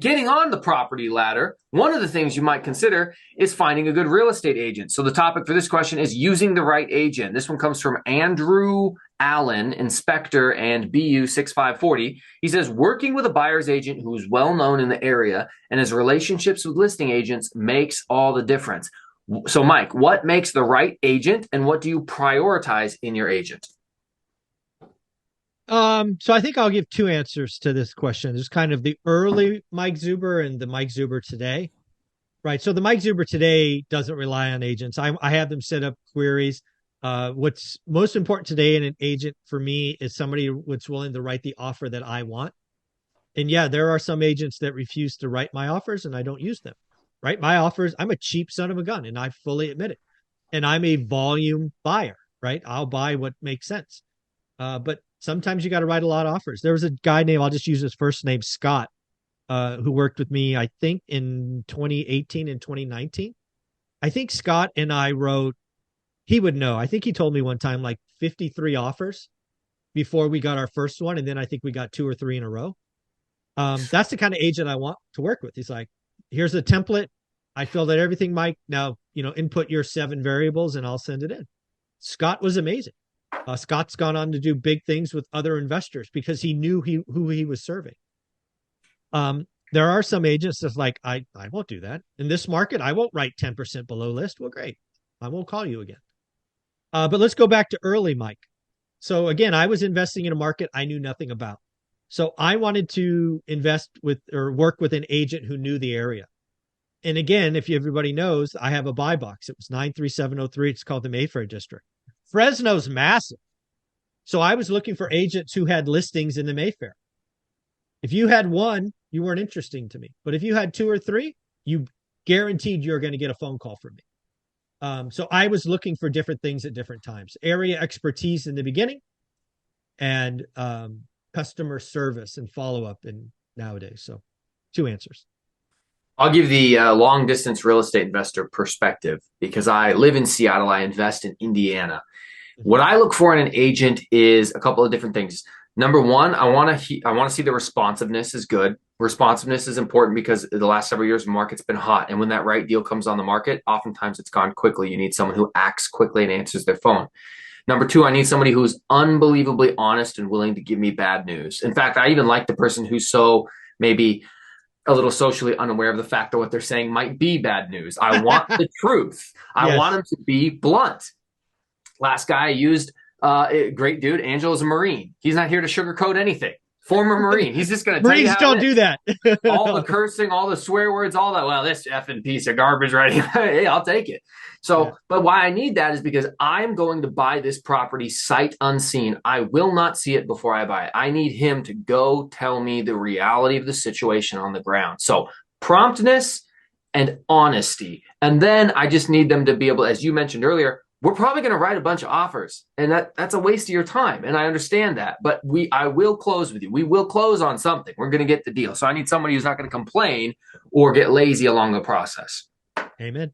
getting on the property ladder, one of the things you might consider is finding a good real estate agent. So the topic for this question is using the right agent. This one comes from Andrew Allen, Inspector and BU 6540. He says, working with a buyer's agent who is well known in the area and has relationships with listing agents makes all the difference. So Mike, what makes the right agent and what do you prioritize in your agent? So I think I'll give two answers to this question. There's kind of the early Mike Zuber and the Mike Zuber today, right? So the Mike Zuber today doesn't rely on agents. I have them set up queries. What's most important today in an agent for me is somebody that's willing to write the offer that I want. And yeah, there are some agents that refuse to write my offers and I don't use them, right? My offers, I'm a cheap son of a gun and I fully admit it. And I'm a volume buyer, right? I'll buy what makes sense. But sometimes you got to write a lot of offers. There was a guy named, I'll just use his first name, Scott, who worked with me, I think in 2018 and 2019. I think Scott and I wrote, he would know. I think he told me one time like 53 offers before we got our first one. And then I think we got 2 or 3 in a row. That's the kind of agent I want to work with. He's like, here's a template. I filled out everything, Mike. Now, input your 7 variables and I'll send it in. Scott was amazing. Scott's gone on to do big things with other investors because he knew who he was serving. There are some agents that's like, I won't do that. In this market, I won't write 10% below list. Well, great. I won't call you again. But let's go back to early, Mike. So again, I was investing in a market I knew nothing about. So I wanted to invest with or work with an agent who knew the area. And again, if everybody knows, I have a buy box. It was 93703. It's called the Mayfair District. Fresno's massive. So I was looking for agents who had listings in the Mayfair. If you had one, you weren't interesting to me. But if you had 2 or 3, you guaranteed you're going to get a phone call from me. So I was looking for different things at different times. Area expertise in the beginning and customer service and follow-up in nowadays. So 2 answers. I'll give the long distance real estate investor perspective because I live in Seattle. I invest in Indiana. What I look for in an agent is a couple of different things. Number one, I want to see the responsiveness is good. Responsiveness is important because the last several years the market's been hot. And when that right deal comes on the market, oftentimes it's gone quickly. You need someone who acts quickly and answers their phone. Number 2, I need somebody who's unbelievably honest and willing to give me bad news. In fact, I even like the person who's so maybe a little socially unaware of the fact that what they're saying might be bad news. I want the truth. I want them to be blunt. Last guy I used, great dude. Angelo's a Marine. He's not here to sugarcoat anything. Former Marine. He's just going to tell you Marines don't do that. All the cursing, all the swear words, all that. Well, this effing piece of garbage right here. Hey, I'll take it. So, but why I need that is because I'm going to buy this property sight unseen. I will not see it before I buy it. I need him to go tell me the reality of the situation on the ground. So promptness and honesty. And then I just need them to be able, as you mentioned earlier, we're probably going to write a bunch of offers and that's a waste of your time. And I understand that, but I will close with you. We will close on something. We're going to get the deal. So I need somebody who's not going to complain or get lazy along the process. Amen.